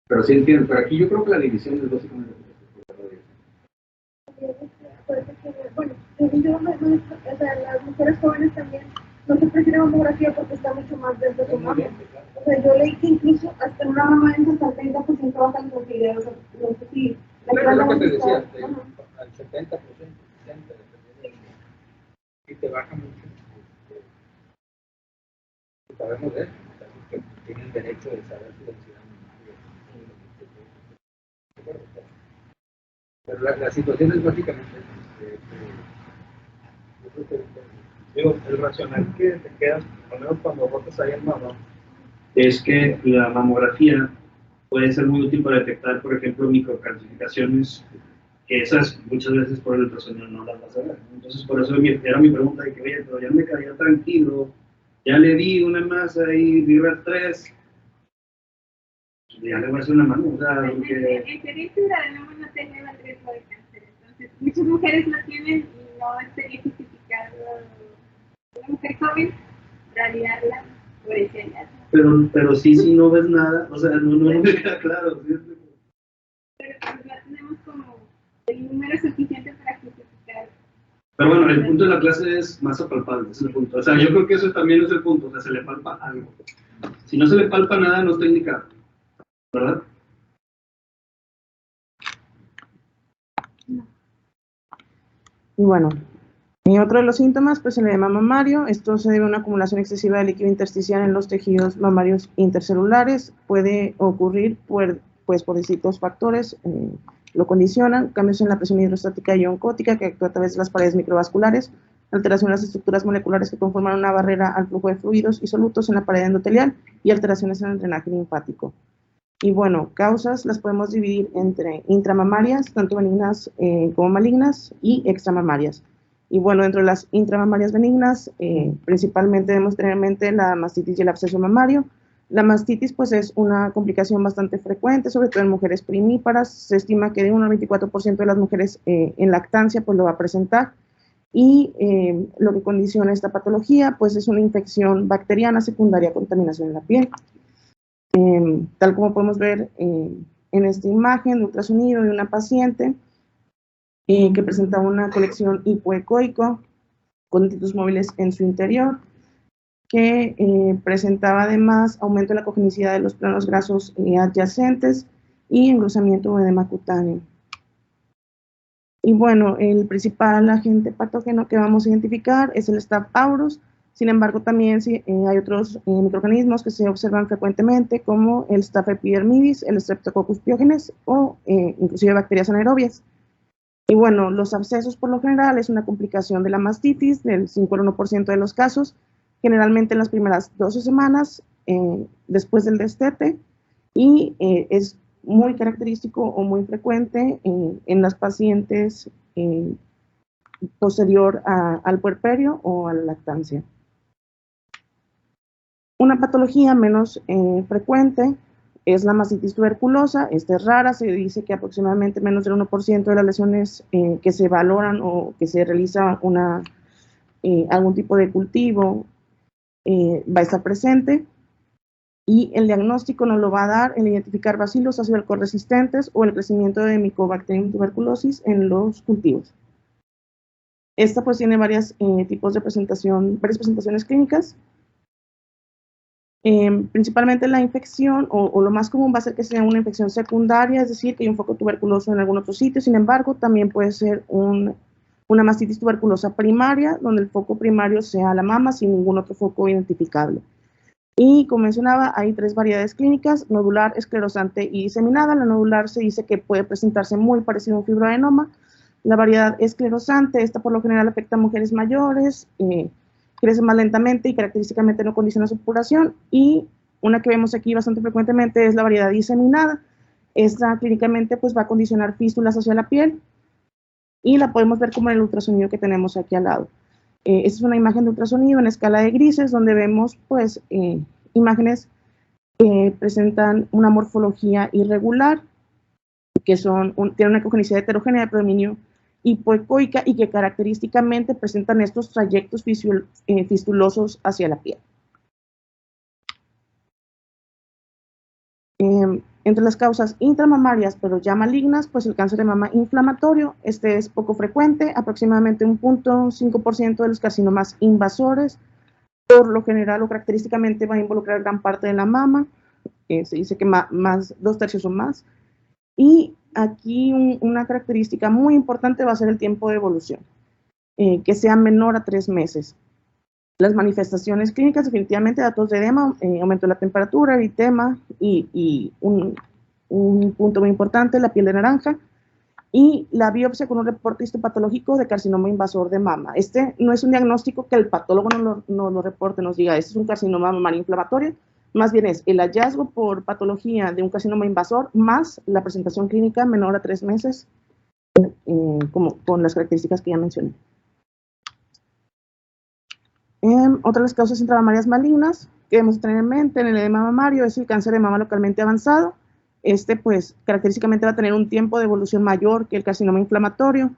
Pero sí entiendo. Pero aquí yo creo que la división es básicamente por la radiación. Bueno, o sea, las mujeres jóvenes también no se prefieren mamografía porque está mucho más desde su mama. O sea, yo leí que incluso hasta en una mama en hasta el 30% baja la sensibilidad. O sea, no sé si... Claro, es lo que te decía, al 70%, 60%, y te baja mucho. Sabemos de eso, que tienen derecho de saber su densidad mamaria. Pero la situación es básicamente Digo, el racional que te queda, al menos cuando botas ahí en mama, es que la mamografía puede ser muy útil para detectar, por ejemplo, microcalcificaciones, que esas muchas veces por el ultrasonido no las vas a ver. Entonces, por eso era mi pregunta de que, oye, pero ya me quedaría tranquilo, ya le di una masa ahí, vibra 3, ya le voy a hacer una mano. O sea, El derecho de la mama no te eleva el riesgo de cáncer. Entonces, muchas mujeres lo tienen y no estaría justificado una mujer joven radiarla por ese hallazgo. pero sí, si no ves nada, o sea, no me queda claro. ¿Sí? Pero pues no tenemos como el número suficiente para justificar. Pero bueno, el punto de la clase es masa palpable, ese es el punto. O sea, yo creo que eso también es el punto, o sea, se le palpa algo. Si no se le palpa nada, no está indicado, ¿verdad? Y bueno, y otro de los síntomas, pues el edema mamario. Esto se debe a una acumulación excesiva de líquido intersticial en los tejidos mamarios intercelulares. Puede ocurrir pues por distintos factores, lo condicionan: cambios en la presión hidrostática y oncótica que actúa a través de las paredes microvasculares, alteración de las estructuras moleculares que conforman una barrera al flujo de fluidos y solutos en la pared endotelial y alteraciones en el drenaje linfático. Y bueno, causas las podemos dividir entre intramamarias, tanto benignas como malignas, y extramamarias. Y bueno, dentro de las intramamarias benignas, principalmente debemos tener en mente la mastitis y el absceso mamario. La mastitis pues es una complicación bastante frecuente, sobre todo en mujeres primíparas. Se estima que de 1 al 24% de las mujeres en lactancia pues lo va a presentar. Y lo que condiciona esta patología pues es una infección bacteriana secundaria a contaminación en la piel. Tal como podemos ver en esta imagen de ultrasonido de una paciente que presenta una colección hipoecoico con dentitos móviles en su interior, que presentaba además aumento de la cogenicidad de los planos grasos adyacentes y engrosamiento o edema cutáneo. Y bueno, el principal agente patógeno que vamos a identificar es el Staph aureus. Sin embargo, también hay otros microorganismos que se observan frecuentemente, como el Staph epidermidis, el Streptococcus pyogenes o inclusive bacterias anaerobias. Y bueno, los abscesos por lo general es una complicación de la mastitis, del 5 al 1% de los casos, generalmente en las primeras 12 semanas después del destete, y es muy característico o muy frecuente en las pacientes posterior al puerperio o a la lactancia. Una patología menos frecuente es la mastitis tuberculosa. Esta es rara, se dice que aproximadamente menos del 1% de las lesiones que se valoran o que se realiza algún tipo de cultivo va a estar presente. Y el diagnóstico nos lo va a dar el identificar bacilos ácido alcohol-resistentes o el crecimiento de Mycobacterium tuberculosis en los cultivos. Esta pues tiene varios tipos de presentación, varias presentaciones clínicas. Principalmente la infección, o lo más común va a ser que sea una infección secundaria, es decir, que hay un foco tuberculoso en algún otro sitio. Sin embargo, también puede ser una mastitis tuberculosa primaria, donde el foco primario sea la mama sin ningún otro foco identificable. Y como mencionaba, hay 3 variedades clínicas: nodular, esclerosante y diseminada. La nodular se dice que puede presentarse muy parecido a un fibroadenoma. La variedad esclerosante, esta por lo general afecta a mujeres mayores, crece más lentamente y característicamente no condiciona su supuración. Y una que vemos aquí bastante frecuentemente es la variedad diseminada. Esta clínicamente pues va a condicionar fístulas hacia la piel y la podemos ver como en el ultrasonido que tenemos aquí al lado. Esta es una imagen de ultrasonido en escala de grises, donde vemos pues imágenes que presentan una morfología irregular, que tienen una congenicidad heterogénea de predominio hipoecoica y que característicamente presentan estos trayectos fistulosos hacia la piel. Entre las causas intramamarias, pero ya malignas, pues el cáncer de mama inflamatorio, este es poco frecuente, aproximadamente un 0.5% de los carcinomas invasores, por lo general o característicamente va a involucrar gran parte de la mama, se dice que más 2/3 o más, y aquí una característica muy importante va a ser el tiempo de evolución, que sea menor a 3 meses. Las manifestaciones clínicas, definitivamente datos de edema, aumento de la temperatura, eritema y un punto muy importante, la piel de naranja, y la biopsia con un reporte histopatológico de carcinoma invasor de mama. Este no es un diagnóstico que el patólogo nos lo reporte, nos diga, este es un carcinoma mamario inflamatorio, más bien es el hallazgo por patología de un carcinoma invasor más la presentación clínica menor a 3 meses, como con las características que ya mencioné. Otra de las causas intramamarias malignas que debemos tener en mente en el edema mamario es el cáncer de mama localmente avanzado. Este, pues, característicamente va a tener un tiempo de evolución mayor que el carcinoma inflamatorio.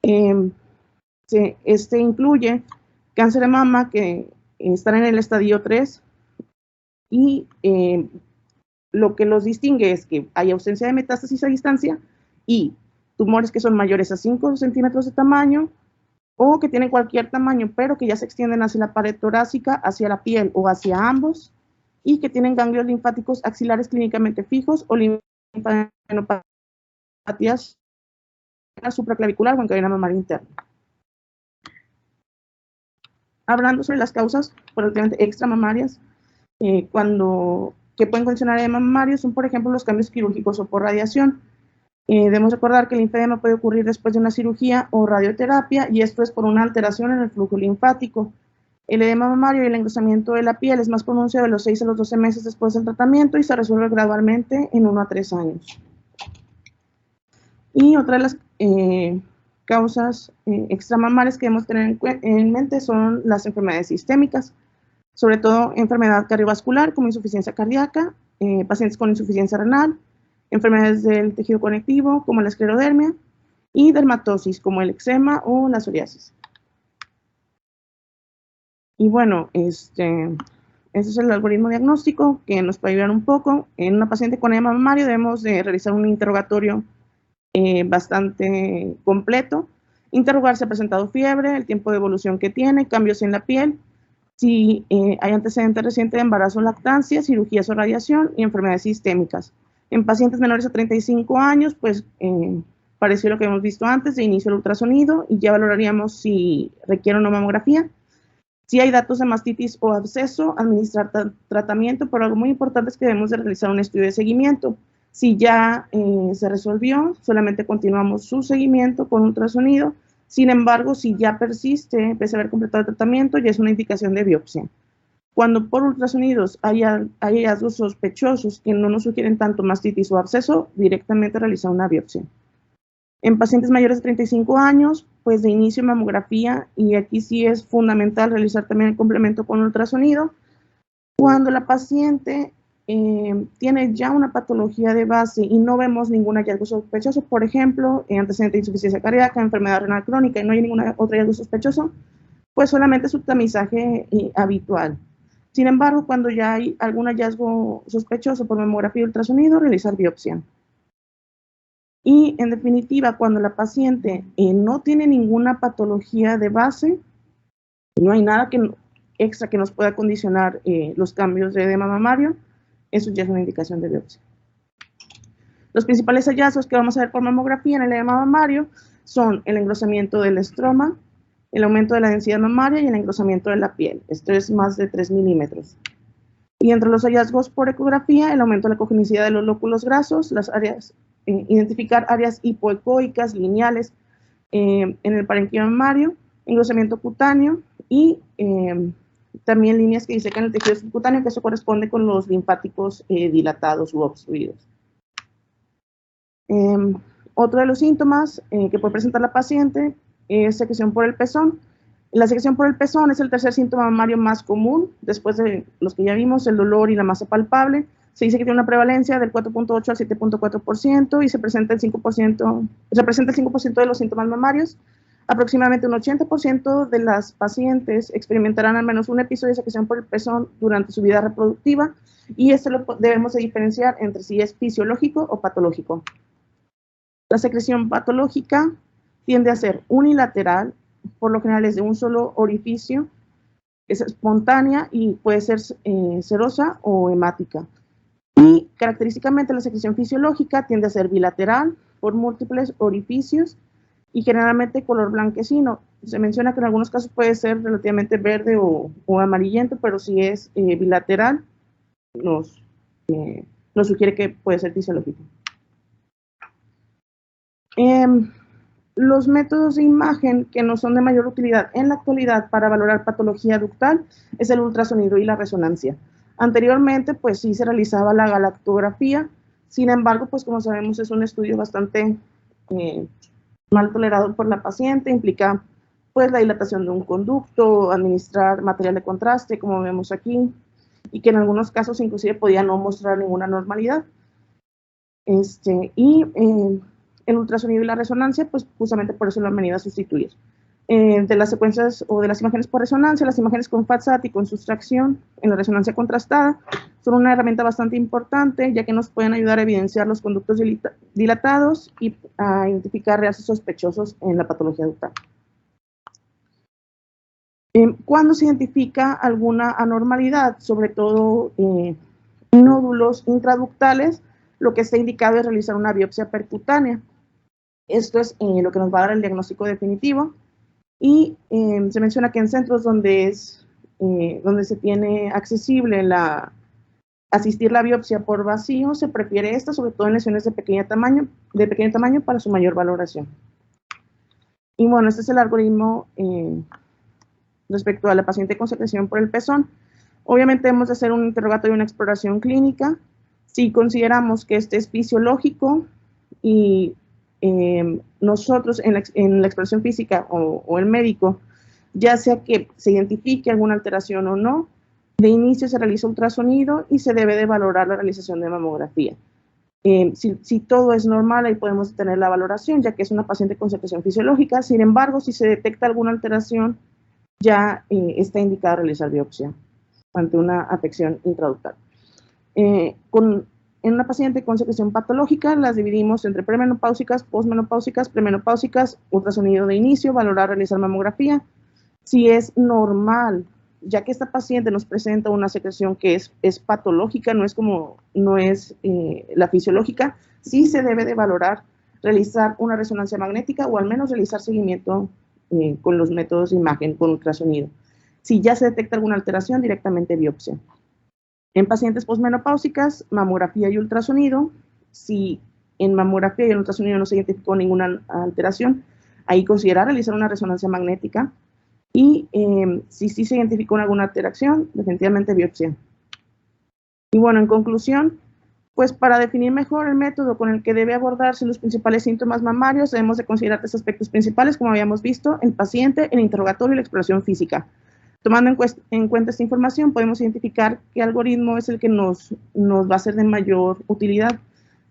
Este incluye cáncer de mama que están en el estadio 3 y lo que los distingue es que hay ausencia de metástasis a distancia y tumores que son mayores a 5 centímetros de tamaño, o que tienen cualquier tamaño, pero que ya se extienden hacia la pared torácica, hacia la piel o hacia ambos, y que tienen ganglios linfáticos axilares clínicamente fijos o linfadenopatías supraclavicular o en cadena mamaria interna. Hablando sobre las causas probablemente extramamarias, que pueden condicionar edema mamario son, por ejemplo, los cambios quirúrgicos o por radiación. Debemos recordar que el linfedema puede ocurrir después de una cirugía o radioterapia, y esto es por una alteración en el flujo linfático. El edema mamario y el engrosamiento de la piel es más pronunciado de los 6 a los 12 meses después del tratamiento y se resuelve gradualmente en 1 a 3 años. Y otra de las causas extramamarias que debemos tener en mente son las enfermedades sistémicas, sobre todo enfermedad cardiovascular como insuficiencia cardíaca, pacientes con insuficiencia renal, enfermedades del tejido conectivo como la esclerodermia y dermatosis como el eczema o la psoriasis. Y bueno, este es el algoritmo diagnóstico que nos puede ayudar un poco. En una paciente con edema mamario debemos de realizar un interrogatorio bastante completo. Interrogar si ha presentado fiebre, el tiempo de evolución que tiene, cambios en la piel, si hay antecedente reciente de embarazo o lactancia, cirugías o radiación y enfermedades sistémicas. En pacientes menores a 35 años, pues pareció lo que hemos visto antes, de inicio el ultrasonido, y ya valoraríamos si requiere una mamografía. Si hay datos de mastitis o absceso, administrar tratamiento, pero algo muy importante es que debemos de realizar un estudio de seguimiento. Si ya se resolvió, solamente continuamos su seguimiento con ultrasonido. Sin embargo, si ya persiste, pese a haber completado el tratamiento, ya es una indicación de biopsia. Cuando por ultrasonidos hay hallazgos sospechosos que no nos sugieren tanto mastitis o absceso, directamente realizar una biopsia. En pacientes mayores de 35 años, pues de inicio mamografía, y aquí sí es fundamental realizar también el complemento con ultrasonido. Cuando la paciente tiene ya una patología de base y no vemos ningún hallazgo sospechoso, por ejemplo, antecedente de insuficiencia cardíaca, enfermedad renal crónica y no hay ningún otro hallazgo sospechoso, pues solamente su tamizaje habitual. Sin embargo, cuando ya hay algún hallazgo sospechoso por mamografía y ultrasonido, realizar biopsia. Y en definitiva, cuando la paciente no tiene ninguna patología de base, no hay nada extra que nos pueda condicionar los cambios de edema mamario, eso ya es una indicación de biopsia. Los principales hallazgos que vamos a ver por mamografía en el edema mamario son el engrosamiento del estroma, el aumento de la densidad mamaria y el engrosamiento de la piel. Esto es más de 3 milímetros. Y entre los hallazgos por ecografía, el aumento de la cogenicidad de los lóculos grasos, las áreas, identificar áreas hipoecoicas, lineales en el parénquima mamario, engrosamiento cutáneo y también líneas que disecan el tejido subcutáneo, que eso corresponde con los linfáticos dilatados u obstruidos. Otro de los síntomas que puede presentar la paciente es secreción por el pezón. La secreción por el pezón es el tercer síntoma mamario más común, después de los que ya vimos, el dolor y la masa palpable. Se dice que tiene una prevalencia del 4.8 al 7.4% y representa el 5% de los síntomas mamarios. Aproximadamente un 80% de las pacientes experimentarán al menos un episodio de secreción por el pezón durante su vida reproductiva, y esto lo debemos de diferenciar entre si es fisiológico o patológico. La secreción patológica tiende a ser unilateral, por lo general es de un solo orificio, es espontánea y puede ser serosa o hemática. Y característicamente la secreción fisiológica tiende a ser bilateral, por múltiples orificios y generalmente color blanquecino. Se menciona que en algunos casos puede ser relativamente verde o amarillento, pero si es bilateral, nos sugiere que puede ser fisiológico. Los métodos de imagen que nos son de mayor utilidad en la actualidad para valorar patología ductal es el ultrasonido y la resonancia. Anteriormente, pues sí se realizaba la galactografía, sin embargo, pues como sabemos es un estudio bastante mal tolerado por la paciente, implica pues la dilatación de un conducto, administrar material de contraste, como vemos aquí, y que en algunos casos inclusive podía no mostrar ninguna normalidad. El ultrasonido y la resonancia, pues justamente por eso lo han venido a sustituir. De las secuencias o de las imágenes por resonancia, las imágenes con FAT-SAT y con sustracción en la resonancia contrastada son una herramienta bastante importante, ya que nos pueden ayudar a evidenciar los conductos dilatados y a identificar realces sospechosos en la patología ductal. Cuando se identifica alguna anormalidad, sobre todo nódulos intraductales, lo que está indicado es realizar una biopsia percutánea. Esto es lo que nos va a dar el diagnóstico definitivo, y se menciona que en centros donde se tiene accesible asistir la biopsia por vacío, se prefiere esta, sobre todo en lesiones de pequeño tamaño para su mayor valoración. Y bueno, este es el algoritmo respecto a la paciente con secreción por el pezón. Obviamente debemos de hacer un interrogatorio y una exploración clínica. Si consideramos que este es fisiológico y nosotros en la exploración física o el médico, ya sea que se identifique alguna alteración o no, de inicio se realiza ultrasonido y se debe de valorar la realización de mamografía. Si todo es normal, ahí podemos tener la valoración, ya que es una paciente con secreción fisiológica. Sin embargo, si se detecta alguna alteración, ya está indicado realizar biopsia ante una afección intraductal. En una paciente con secreción patológica las dividimos entre premenopáusicas, posmenopáusicas, premenopáusicas, ultrasonido de inicio, valorar, realizar mamografía. Si es normal, ya que esta paciente nos presenta una secreción que es patológica, no es la fisiológica, sí se debe de valorar, realizar una resonancia magnética o al menos realizar seguimiento con los métodos de imagen, con ultrasonido. Si ya se detecta alguna alteración, directamente biopsia. En pacientes posmenopáusicas, mamografía y ultrasonido. Si en mamografía y en ultrasonido no se identificó ninguna alteración, ahí considerar realizar una resonancia magnética. Y si sí se identificó alguna alteración, definitivamente biopsia. Y bueno, en conclusión, pues para definir mejor el método con el que debe abordarse los principales síntomas mamarios, debemos de considerar tres aspectos principales, como habíamos visto: el paciente, el interrogatorio y la exploración física. Tomando en cuenta esta información, podemos identificar qué algoritmo es el que nos va a ser de mayor utilidad.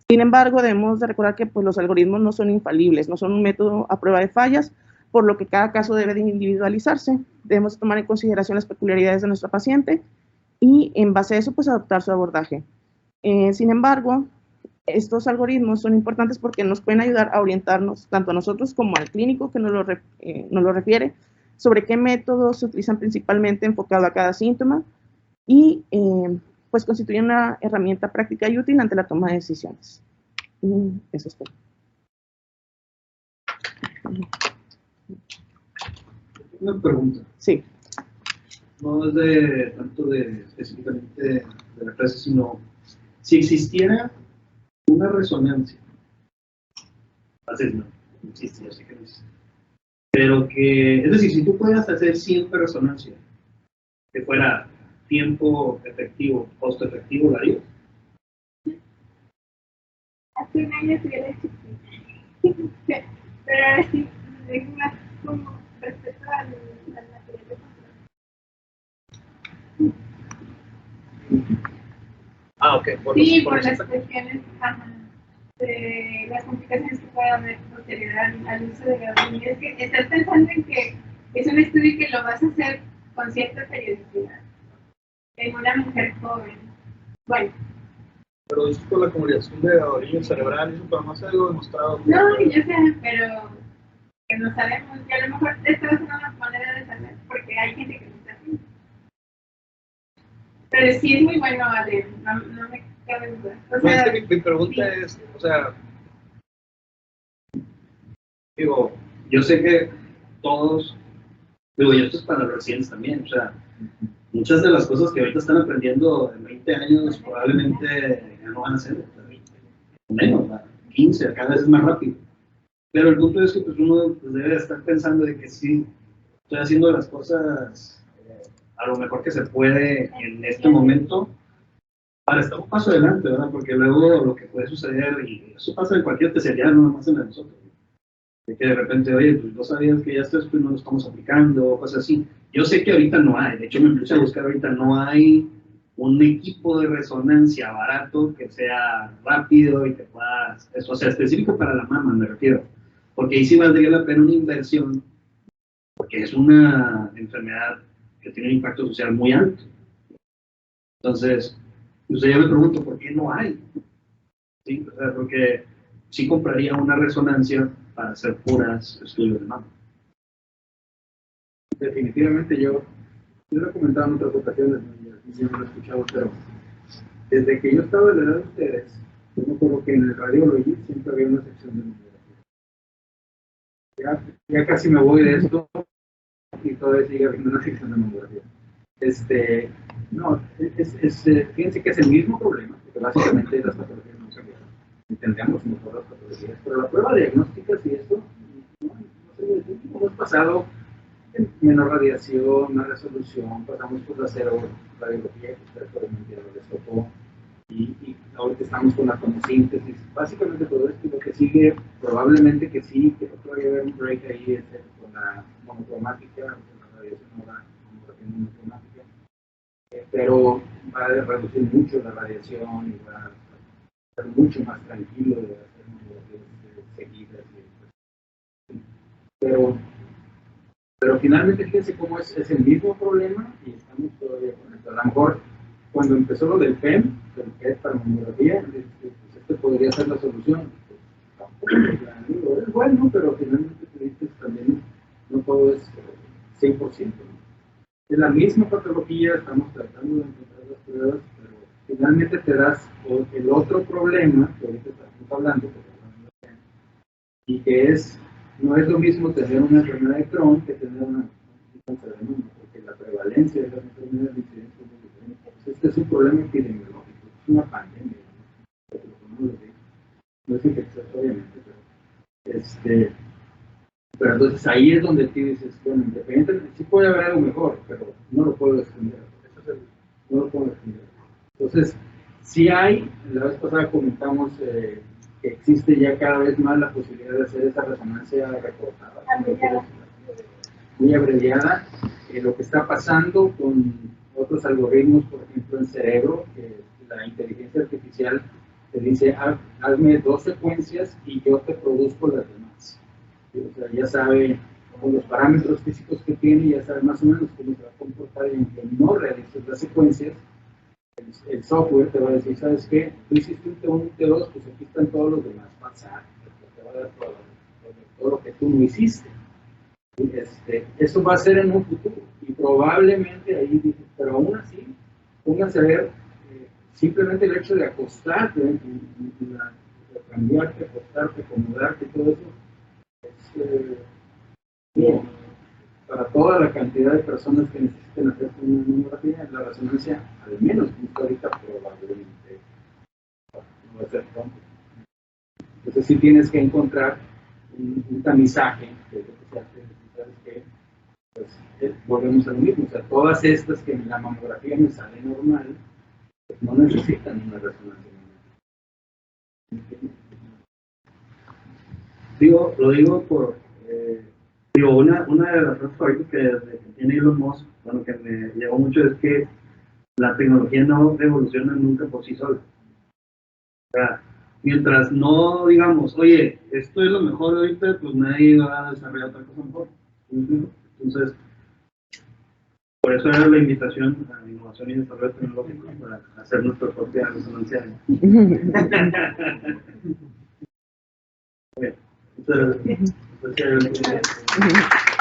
Sin embargo, debemos de recordar que pues, los algoritmos no son infalibles, no son un método a prueba de fallas, por lo que cada caso debe de individualizarse. Debemos tomar en consideración las peculiaridades de nuestra paciente y en base a eso, pues adoptar su abordaje. Sin embargo, estos algoritmos son importantes porque nos pueden ayudar a orientarnos, tanto a nosotros como al clínico que nos lo refiere, sobre qué métodos se utilizan principalmente enfocado a cada síntoma y pues constituyen una herramienta práctica y útil ante la toma de decisiones. Eso es todo. Una pregunta. Sí. No es tanto específicamente de la clase, sino si existiera una resonancia, así no existe, yo sé que no existe, pero que, es decir, si tú pudieras hacer siempre resonancia, que fuera tiempo efectivo, costo efectivo, ¿la harías? Hace un año tuviera chiquita, pero ahora sí, es más como respeto al material de control. Ok, Sí, por las cuestiones de las complicaciones que puede haber posterior al uso de gasolina. Es que estás pensando en que es un estudio que lo vas a hacer con cierta periodicidad en una mujer joven. Bueno. Pero esto con la acumulación de orina cerebral, eso para más algo demostrado. No, yo sé, pero que no sabemos, y a lo mejor esta es una manera de saber, porque hay gente que no está así. Pero sí es muy bueno, Ale, no me cabe duda. O sea, mi pregunta es, o sea, digo, yo sé que todos, digo, y esto es para los recientes también, o sea, muchas de las cosas que ahorita están aprendiendo en 20 años probablemente ya no van a ser, menos, 15, cada vez es más rápido. Pero el punto es que pues, uno pues, debe estar pensando de que sí, estoy haciendo las cosas a lo mejor que se puede en este momento para estar un paso adelante, ¿verdad? Porque luego lo que puede suceder, y eso pasa en cualquier especialidad, no más en la de nosotros, de que de repente, oye, pues no sabías que ya esto pues, no lo estamos aplicando, cosas así. Yo sé que ahorita no hay, de hecho me puse a buscar ahorita, no hay un equipo de resonancia barato que sea rápido y que puedas, eso, o sea, específico para la mama, me refiero. Porque ahí sí valdría la pena una inversión, porque es una enfermedad que tiene un impacto social muy alto. Entonces, yo me pregunto, ¿por qué no hay? ¿Sí? O sea, porque sí compraría una resonancia para hacer puras estudios de mama. Definitivamente yo lo he comentado en otras ocasiones, yo no lo he escuchado, pero desde que yo estaba en la edad de ustedes, yo me acuerdo que en el Radiology siempre había una sección de mamografía. Ya casi me voy de esto y todavía sigue habiendo una sección de mamografía. No, fíjense que es el mismo problema, porque básicamente las patologías no cambiaron. Entendemos mejor las patologías, pero la prueba diagnóstica, si esto, no sé, hemos pasado menos radiación, más resolución, pasamos por la cero radiografía que ustedes probablemente no les tocó, y ahorita estamos con la tomosíntesis, básicamente todo esto, y lo que sigue, probablemente que sí, que todavía haber un break ahí con la monocromática, con la radiación monocromática, pero va a reducir mucho la radiación y va a ser mucho más tranquilo de hacer mamografías seguidas. Pero finalmente fíjense cómo es el mismo problema y estamos todavía con esto. A lo mejor cuando empezó lo del PEM, el PET para mamografía, pues este podría ser la solución. Es bueno, pero finalmente también no todo es 100%. ¿No? Es la misma patología, estamos tratando de encontrar las pruebas, pero finalmente te das el otro problema que ahorita estamos hablando, y que no es lo mismo tener una enfermedad de Crohn que tener una cáncer de mama, porque la prevalencia de las enfermedades diferentes es muy diferente. Este es un problema epidemiológico, es una pandemia, no es infeccioso obviamente, pero entonces ahí es donde tú dices, bueno, independientemente, sí puede haber algo mejor, pero no lo puedo defender. No lo puedo defender. Entonces, sí hay, la vez pasada comentamos que existe ya cada vez más la posibilidad de hacer esa resonancia recortada, muy abreviada. Lo que está pasando con otros algoritmos, por ejemplo, en cerebro, que la inteligencia artificial te dice, hazme 2 secuencias y yo te produzco las demás. O sea, ya sabe con los parámetros físicos que tiene, ya sabe más o menos cómo se va a comportar y aunque no realices las secuencias, el software te va a decir, ¿sabes qué? Tú hiciste un T1, un T2, pues aquí están todos los demás pasajes, te va a dar todo lo que tú no hiciste. Eso va a ser en un futuro, y probablemente ahí dice, pero aún así, pónganse a ver, simplemente el hecho de acostarte, de cambiarte, acostarte, acomodarte, todo eso, es para toda la cantidad de personas que necesiten hacer una mamografía, la resonancia, al menos como está ahorita, probablemente no va a ser pronto. Entonces sí tienes que encontrar un tamizaje, que es lo que se hace, ¿sabes qué? Pues volvemos a lo mismo, o sea, todas estas que en la mamografía me sale normal, pues no necesitan una resonancia. Lo digo por, una de las cosas favoritas que tiene Elon Musk, bueno, que me llegó mucho, es que la tecnología no evoluciona nunca por sí sola. O sea, mientras no digamos, oye, esto es lo mejor ahorita, pues nadie va a desarrollar otra cosa mejor. Entonces, por eso era la invitación a innovación y desarrollo tecnológico para hacer nuestra propia resonancia. Muchas gracias.